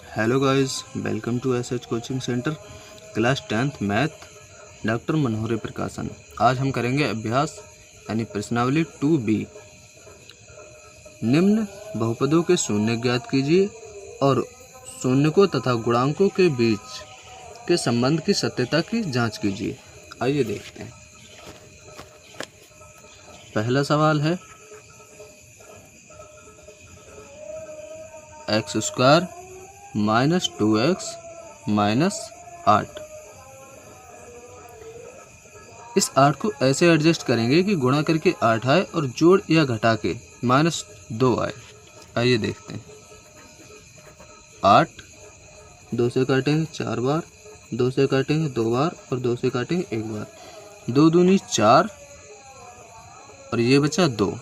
Hello guys, welcome to SH coaching centre class 10th math doctor Manohar Prakashan. आज हम करेंगे अभ्यास यानी प्रश्नावली 2B। निम्न बहुपदों के शून्य ज्ञात कीजिए और शून्यकों तथा गुणांकों के बीच के संबंध की सत्यता की जांच कीजिए। आइए देखते हैं। पहला सवाल है x² - 2x - 8। इस 8 को ऐसे एडजस्ट करेंगे कि गुणा करके 8 आए और जोड़ या घटा के -2 आए। आइए देखते हैं। 8 2 से काटेंगे 4 बार, 2 से काटेंगे 2 बार और 2 से काटेंगे 1 बार। 2 दूनी 4 और ये बचा 2।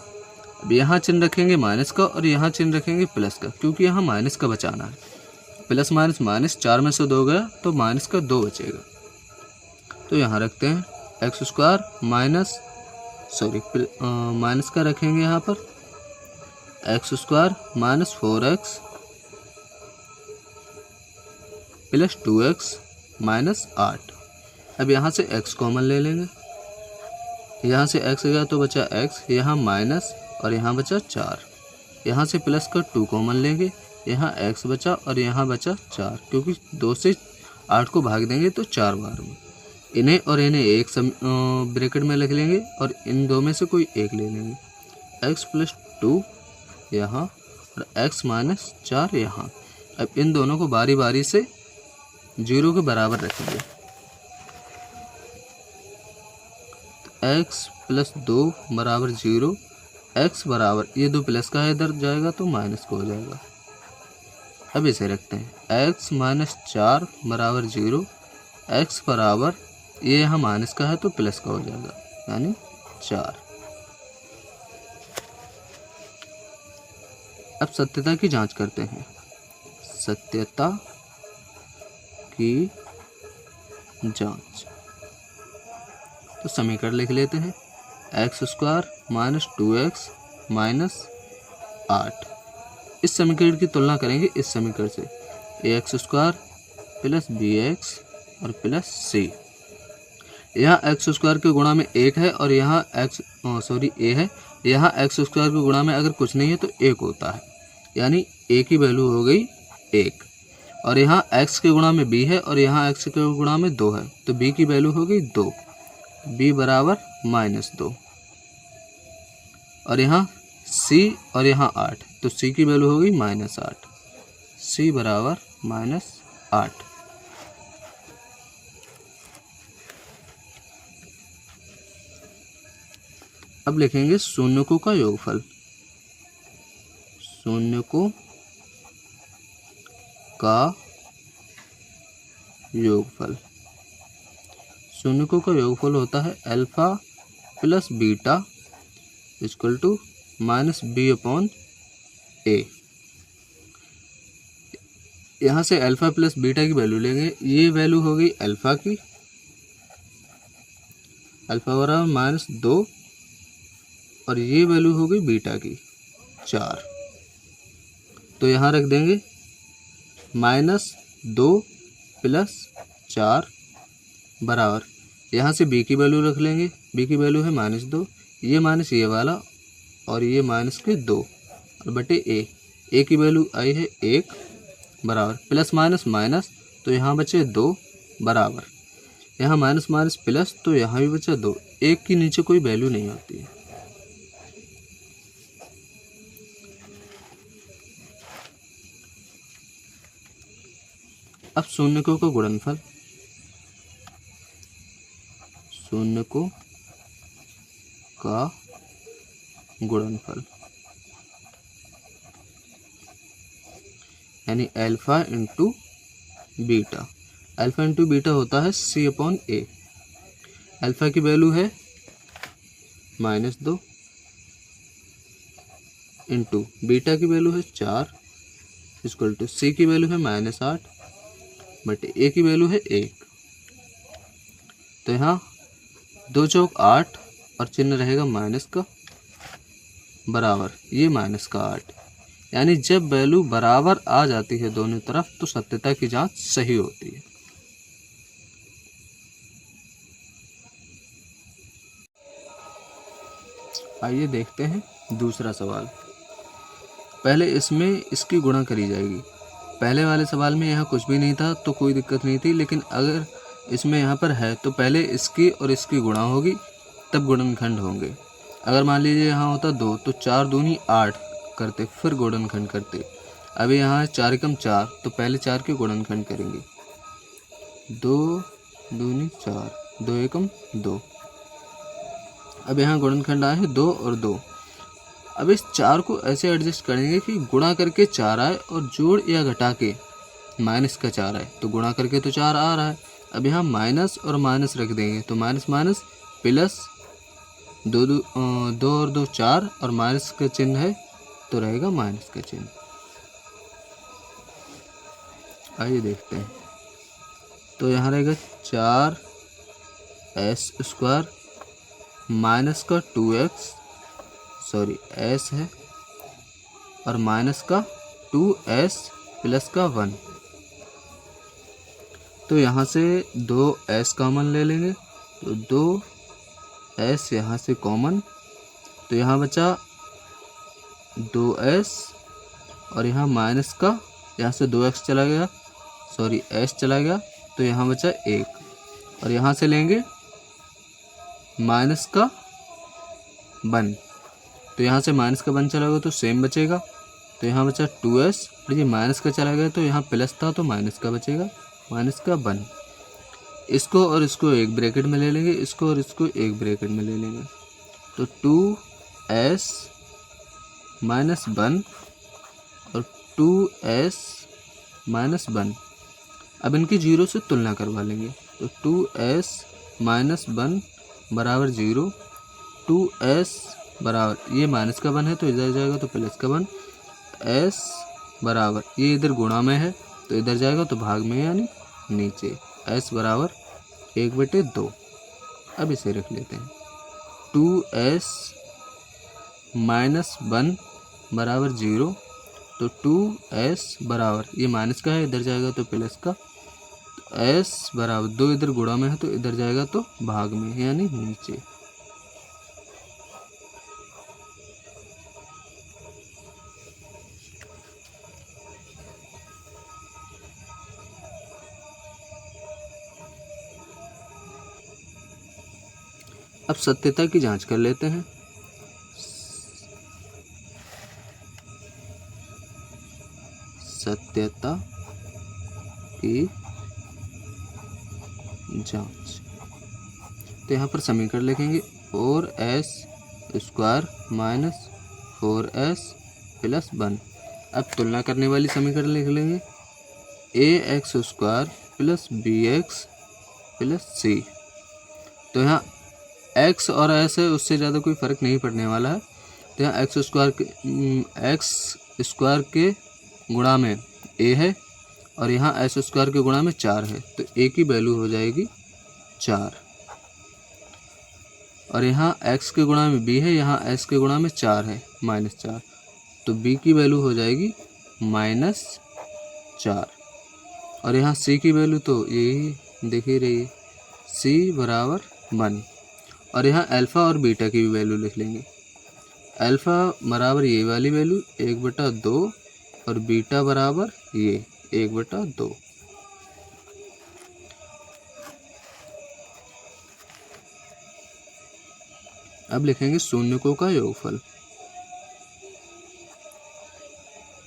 अब यहाँ चिन्ह रखेंगे माइनस का और यहाँ चिन्ह रखेंगे प्लस का, क्योंकि यहाँ माइनस का बचाना है। प्लस माइनस माइनस, 4 में से 2 गया तो माइनस का 2 बचेगा। तो यहाँ रखते हैं x² माइनस का रखेंगे यहाँ पर x² - 4x + 2x - 8। अब यहाँ से x कॉमन ले लेंगे। यहाँ से x गया तो बचा x, यहाँ माइनस और यहाँ बचा 4। यहाँ से प्लस का 2 कॉमन लेंगे, यहाँ x बचा और यहाँ बचा 4, क्योंकि 2 से 8 को भाग देंगे तो 4 बार में। इन्हें और इन्हें एक ब्रैकेट में लिख लेंगे और इन दो में से कोई एक ले लेंगे। x + 2 यहाँ और x - 4 यहाँ। अब इन दोनों को बारी बारी से 0 के बराबर रखेंगे। x + 2 बराबर 0, x बराबर ये 2 प्लस का इधर जाएगा तो माइनस का हो जाएगा। अब इसे रखते हैं x - 4 बराबर 0, x बराबर ये यहाँ माइनस का है तो प्लस का हो जाएगा, यानी 4। अब सत्यता की जांच करते हैं। सत्यता की जांच, तो समीकरण लिख लेते हैं। x² - 2x - 8। इस समीकरण की तुलना करेंगे इस समीकरण से, ax² + bx और प्लस c। यहाँ x² के गुणा में 1 है और यहाँ a है। यहाँ x² के गुणा में अगर कुछ नहीं है तो 1 होता है, यानी a की वैल्यू हो गई 1। और यहाँ x के गुणा में b है और यहाँ x के गुणा में 2 है, तो b की वैल्यू हो गई 2, b बराबर -2। और यहाँ c और यहाँ 8, तो c की वैल्यू हो गई -8, c बराबर -8। अब लिखेंगे शून्यकों का योगफल। शून्यकों का योगफल। शून्यकों का योगफल होता है अल्फा + बीटा = -b/a। यहाँ से अल्फा + बीटा की वैल्यू लेंगे। ये वैल्यू हो गई अल्फा की, अल्फा बराबर -2, और ये वैल्यू हो गई बीटा की 4। तो यहाँ रख देंगे -2 + 4 बराबर, यहाँ से b की वैल्यू रख लेंगे। b की वैल्यू है -2, ये माइनस ये वाला और ये माइनस के 2 और बटे a की वैल्यू आई है 1 बराबर, प्लस माइनस माइनस तो यहाँ बचे 2 बराबर, यहाँ माइनस माइनस प्लस तो यहाँ भी बचा 2। 1 की नीचे कोई वैल्यू नहीं होती है। अब शून्यकों का गुणनफल। शून्यकों का गुणनफल यानी अल्फा × बीटा। अल्फा × बीटा होता है c/a। अल्फा की वैल्यू है -2 × बीटा की वैल्यू है 4 = c की वैल्यू है -8 बटे a की वैल्यू है 1। तो यहाँ 2 चौक 8 और चिन्ह रहेगा माइनस का बराबर, ये -8। यानी जब वैल्यू बराबर आ जाती है दोनों तरफ तो सत्यता की जांच सही होती है। आइए देखते हैं दूसरा सवाल। पहले इसमें इसकी गुणा करी जाएगी। पहले वाले सवाल में यहाँ कुछ भी नहीं था तो कोई दिक्कत नहीं थी, लेकिन अगर इसमें यहाँ पर है तो पहले इसकी और इसकी गुणा होगी तब गुणनखंड होंगे। अगर मान लीजिए यहाँ होता 2 तो 4 दूनी 8 करते, फिर गुणनखंड करते। अभी यहाँ 4 एकम 4 तो पहले 4 के गुणनखंड करेंगे। 2 दूनी 4, 2 एकम 2। अब यहाँ गुणनखंड आए हैं 2 और 2। अब इस 4 को ऐसे एडजस्ट करेंगे कि गुणा करके 4 आए और जोड़ या घटा के माइनस का 4 आए। तो गुणा करके तो 4 आ रहा है, अब यहाँ माइनस और माइनस रख देंगे तो माइनस माइनस प्लस 2 और 2 4 और माइनस का चिन्ह है तो रहेगा माइनस का चिन्ह। आइए देखते हैं। तो यहाँ रहेगा 4s² माइनस का 2x, सॉरी s है, और माइनस का 2s प्लस का 1। तो यहाँ से 2s कॉमन ले लेंगे तो 2s यहाँ से कॉमन, तो यहाँ बचा 2s और यहाँ माइनस का, यहाँ से 2x चला गया, सॉरी s चला गया, तो यहाँ बचा 1 और यहाँ से लेंगे माइनस का 1, तो यहाँ से माइनस का 1 चला गया तो सेम बचेगा, तो यहाँ बचा 2s और ये माइनस का चला गया तो यहाँ प्लस था तो माइनस का बचेगा, माइनस का 1। इसको और इसको एक ब्रैकेट में ले लेंगे, इसको और इसको एक ब्रैकेट में ले लेंगे, तो 2s माइनस 1 और 2s माइनस 1। अब इनकी 0 से तुलना करवा लेंगे, तो 2s माइनस 1 बराबर 0, 2s बराबर, ये माइनस का 1 है तो इधर जाएगा तो प्लस का 1, s बराबर, ये इधर गुणा में है तो इधर जाएगा तो भाग में यानी नीचे, s बराबर 1/2। अब इसे रख लेते हैं, 2s माइनस 1 बराबर 0, तो 2s बराबर, ये माइनस का है इधर जाएगा तो प्लस का, तो s बराबर 2 इधर गुणा में है तो इधर जाएगा तो भाग में यानी नीचे। अब सत्यता की जांच कर लेते हैं। सत्यता की जांच, तो यहाँ पर समीकरण लिखेंगे 4s² माइनस 4s प्लस 1। अब तुलना करने वाली समीकरण लिख लेंगे ax² plus bx plus c। तो यहाँ x और s है, उससे ज़्यादा कोई फ़र्क नहीं पड़ने वाला है, तो यहाँ x² के गुणा में a है और यहाँ s² के गुणा में 4 है, तो a की वैल्यू हो जाएगी 4, और यहाँ x के गुणा में b है, यहाँ s के गुणा में 4 है -4, तो b की वैल्यू हो जाएगी -4, और यहाँ c की वैल्यू तो यही दिख ही रही है, c बराबर 1, और यहाँ अल्फ़ा और बीटा की भी वैल्यू लिख लेंगे। अल्फ़ा बराबर ये वाली वैल्यू 1/2 और बीटा बराबर ये 1/2। अब लिखेंगे शून्यकों का योगफल।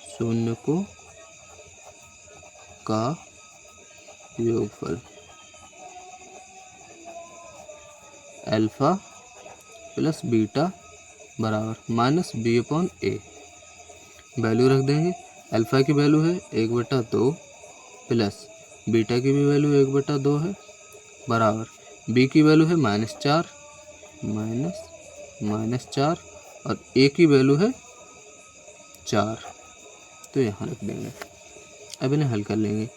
शून्यकों का योगफल अल्फ़ा प्लस बीटा बराबर -b/a। वैल्यू रख देंगे, अल्फ़ा की वैल्यू है 1/2 प्लस बीटा की भी वैल्यू 1/2 है बराबर b की वैल्यू है -4 और a की वैल्यू है 4, तो यहाँ रख देंगे। अब इन्हें हल कर लेंगे।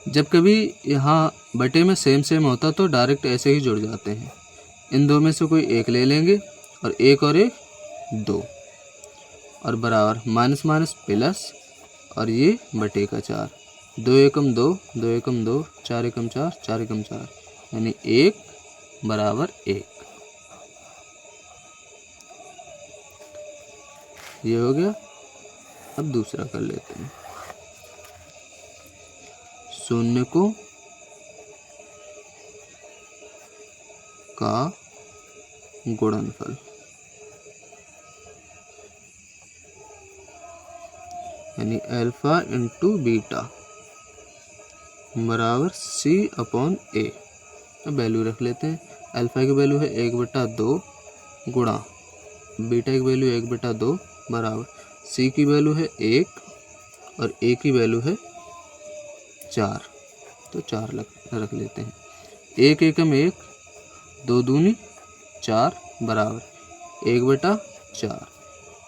जब कभी यहाँ बटे में सेम होता तो डायरेक्ट ऐसे ही जुड़ जाते हैं। इन दो में से कोई एक ले लेंगे और एक 2, और बराबर माइनस माइनस प्लस और ये बटे का 4, 2 एकम 2, 2 एकम 2, 4 एकम 4, 4 एकम 4, यानी 1 बराबर 1। ये हो गया। अब दूसरा कर लेते हैं। शून्य को का गुणनफल, यानी अल्फा इंटू बीटा बराबर सी अपॉन ए। अब वैल्यू रख लेते हैं। अल्फा की वैल्यू है 1/2 गुणा बीटा की वैल्यू 1/2 बराबर सी की वैल्यू है 1 और ए की वैल्यू है 4, तो 4 रख लेते हैं। 1 एकम 1, 2 दूनी 4 बराबर 1/4,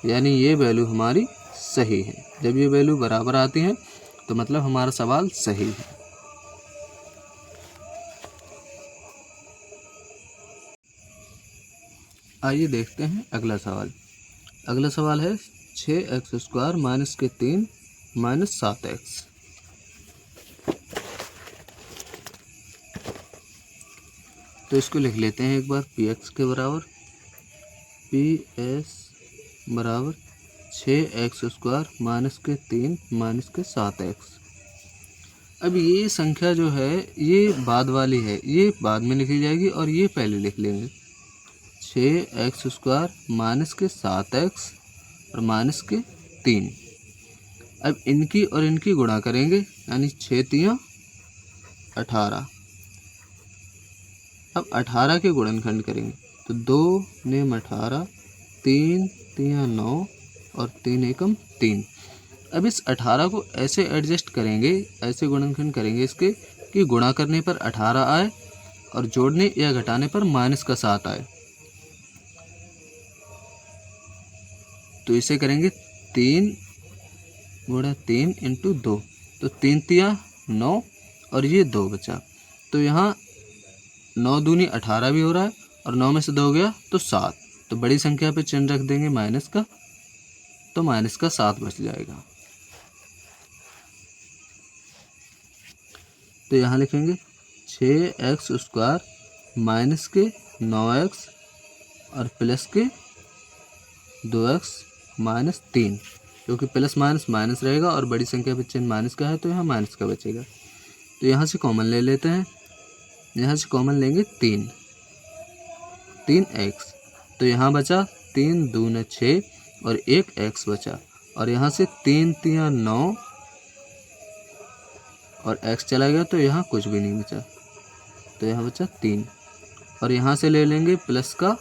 यानी ये वैल्यू हमारी सही है। जब ये वैल्यू बराबर आती है तो मतलब हमारा सवाल सही है। आइए देखते हैं अगला सवाल। अगला सवाल है 6x² माइनस के 3 माइनस 7x। तो इसको लिख लेते हैं एक बार। px के बराबर ps बराबर 6x² माइनस के 3 माइनस के 7x। अब ये संख्या जो है ये बाद वाली है, ये बाद में लिखी जाएगी और ये पहले लिख लेंगे। 6x² माइनस के 7x और माइनस के 3। अब इनकी और इनकी गुणा करेंगे, यानी 6 तियां 18। अब 18 के गुणनखंड करेंगे तो 2 नेम 18, 3 तियां 9 और 3 एकम 3। अब इस 18 को ऐसे एडजस्ट करेंगे, ऐसे गुणनखंड करेंगे इसके कि गुणा करने पर 18 आए और जोड़ने या घटाने पर माइनस का 7 आए। तो इसे करेंगे 3 गुणा 3 इंटू 2, तो 3 तियां 9 और ये 2 बचा। तो यहाँ 9 दूनी 18 भी हो रहा है और 9 में से 2 गया तो 7। तो बड़ी संख्या पे चिन्ह रख देंगे माइनस का, तो माइनस का 7 बच जाएगा। तो यहाँ लिखेंगे 6x² माइनस के 9x और प्लस के 2x माइनस 3, क्योंकि प्लस माइनस माइनस रहेगा और बड़ी संख्या पे चिन्ह माइनस का है तो यहाँ माइनस का बचेगा। तो यहाँ से कॉमन ले लेते हैं। यहाँ से कॉमन लेंगे 3x, तो यहाँ बचा 3 दूने 6 और 1 x बचा, और यहाँ से 3 तियां 9 और x चला गया तो यहाँ कुछ भी नहीं बचा, तो यहाँ बचा 3। और यहाँ से ले लेंगे प्लस का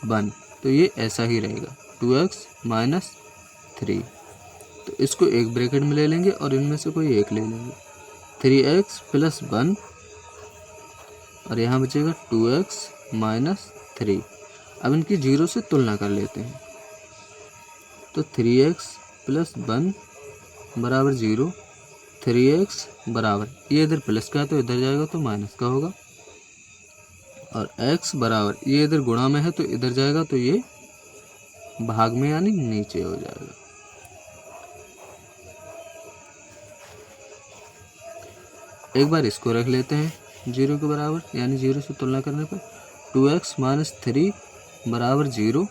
1, तो ये ऐसा ही रहेगा 2x माइनस 3। तो इसको एक ब्रैकेट में ले लेंगे और इनमें से कोई एक ले लेंगे। 3x प्लस 1 और यहाँ बचेगा 2x माइनस 3। अब इनकी 0 से तुलना कर लेते हैं। तो 3x प्लस 1 बराबर 0, 3x बराबर, ये इधर प्लस का है तो इधर जाएगा तो माइनस का होगा, और x बराबर, ये इधर गुणा में है तो इधर जाएगा तो ये भाग में यानी नीचे हो जाएगा। एक बार इसको रख लेते हैं 0 के बराबर, यानी 0 से तुलना करने पर 2x माइनस 3 बराबर 0।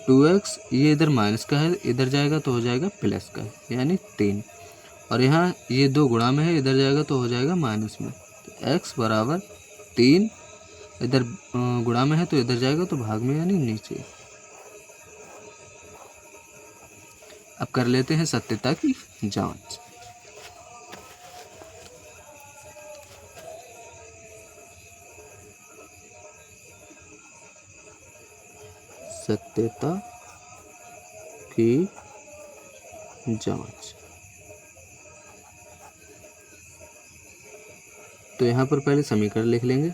2x ये इधर माइनस का है, इधर जाएगा तो हो जाएगा प्लस का है, यानी 3। और यहाँ ये 2 गुणा में है, इधर जाएगा तो हो जाएगा माइनस में। तो x बराबर 3 इधर गुणा में है तो इधर जाएगा तो भाग में यानी नीचे। अब कर लेते हैं सत्यता की जांच। सत्यता की जांच। तो यहाँ पर पहले समीकरण लिख लेंगे।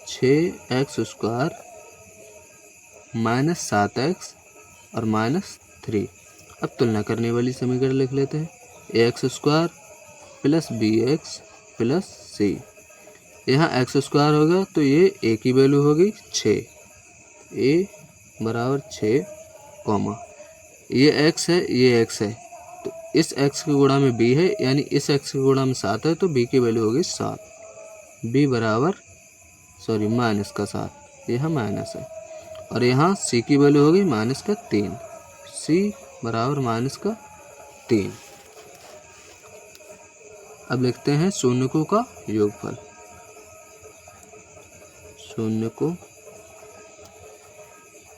6x² माइनस 7x और माइनस 3। अब तुलना करने वाली समीकरण लिख लेते हैं। ax² plus bx plus c। यहाँ x² होगा तो ये a की वैल्यू होगी 6, a बराबर 6 कॉमा ये x है, ये x है, तो इस x के गुणा में b है, यानी इस x के गुणा में 7 है, तो b की वैल्यू होगी 7। b बराबर माइनस का 7, यह माइनस है। और यहाँ c की वैल्यू होगी माइनस का 3, c बराबर माइनस का 3। अब लिखते हैं शून्यकों का योगफल। शून्यकों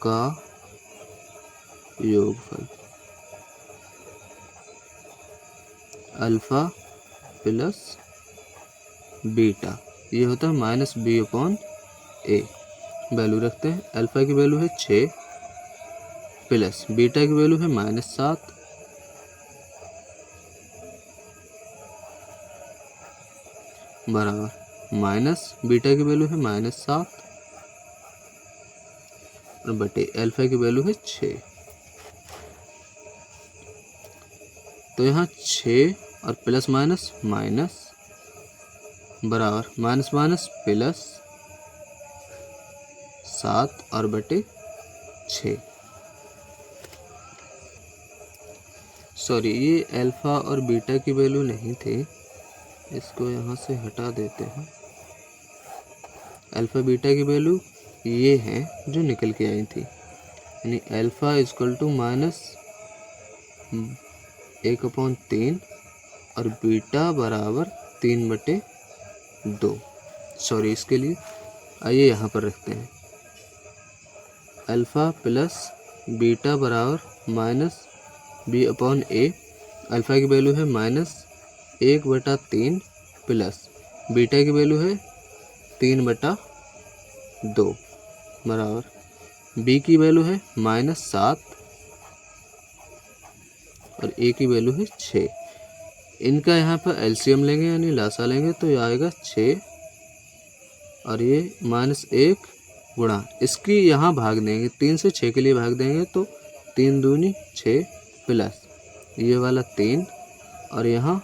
का योगफल अल्फा प्लस बीटा, ये होता है माइनस बी अपॉन ए। वैल्यू रखते हैं, अल्फा की वैल्यू है 6 प्लस बीटा की वैल्यू है -7 बराबर माइनस बीटा की वैल्यू है -7 और बटे अल्फा की वैल्यू है 6। तो यहाँ 6 और प्लस माइनस माइनस बराबर माइनस माइनस प्लस 7 और बटे 6। सॉरी, ये अल्फा और बीटा की वैल्यू नहीं थी, इसको यहाँ से हटा देते हैं। अल्फा बीटा की वैल्यू ये है जो निकल के आई थी, यानी अल्फा इक्वल टू -1/3 और बीटा बराबर 3/2। सॉरी, इसके लिए आइए यहाँ पर रखते हैं, अल्फा प्लस बीटा बराबर -b/a। अल्फा की वैल्यू है -1/3 प्लस बीटा की वैल्यू है 3/2 बराबर b की वैल्यू है -7 और a की वैल्यू है 6। इनका यहाँ पर एलसीएम लेंगे यानी लासा लेंगे तो ये आएगा 6 और ये -1 गुणा, इसकी यहाँ भाग देंगे, 3 से 6 के लिए भाग देंगे तो 3 दूनी 6 प्लस ये वाला 3 और यहाँ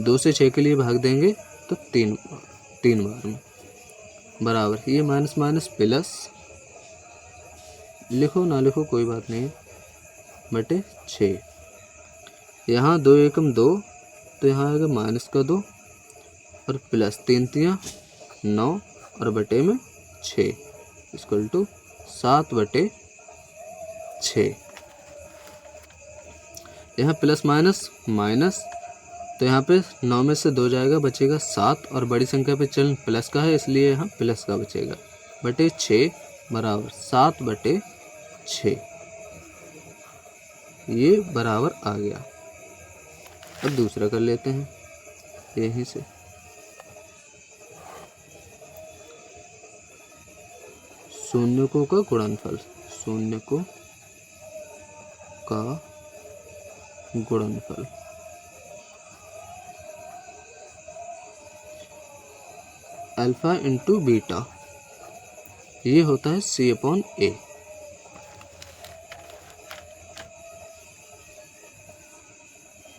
2 से 6 के लिए भाग देंगे तो 3 बार में बराबर ये माइनस माइनस प्लस, लिखो ना लिखो कोई बात नहीं, बटे 6। यहाँ 2 एकम 2 तो यहाँ आएगा -2 और प्लस 3 3 9 और बटे में 6 इक्वल टू 7/6। यहाँ प्लस माइनस माइनस, तो यहाँ पे 9 में से 2 जाएगा, बचेगा 7 और बड़ी संख्या पे चलन प्लस का है इसलिए यहाँ प्लस का बचेगा, बटे 6 बराबर 7/6। ये बराबर आ गया। अब दूसरा कर लेते हैं यहीं से। शून्यकों का गुणनफल, शून्यकों का गुणनफल अल्फा इंटू बीटा, ये होता है c/a।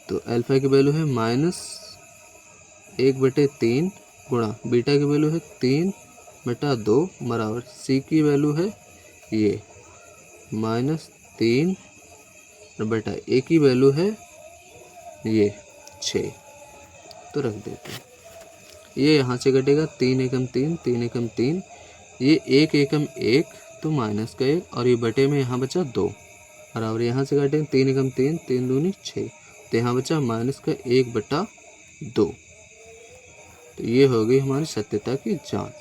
तो अल्फा की वैल्यू है -1/3 गुणा बीटा की वैल्यू है 3/2 बराबर c की वैल्यू है ये -3 और बटा a की वैल्यू है ये 6। तो रख देते हैं, ये यहाँ से घटेगा 3 एकम 3 3 एकम 3, ये 1 एकम 1 तो माइनस का 1 और ये बटे में यहाँ बचा 2 बराबर यहाँ से घटेगा 3 एकम 3 3 दूनी 6, तो यहाँ बचा माइनस का 1/2। तो ये हो गई हमारी सत्यता की जांच।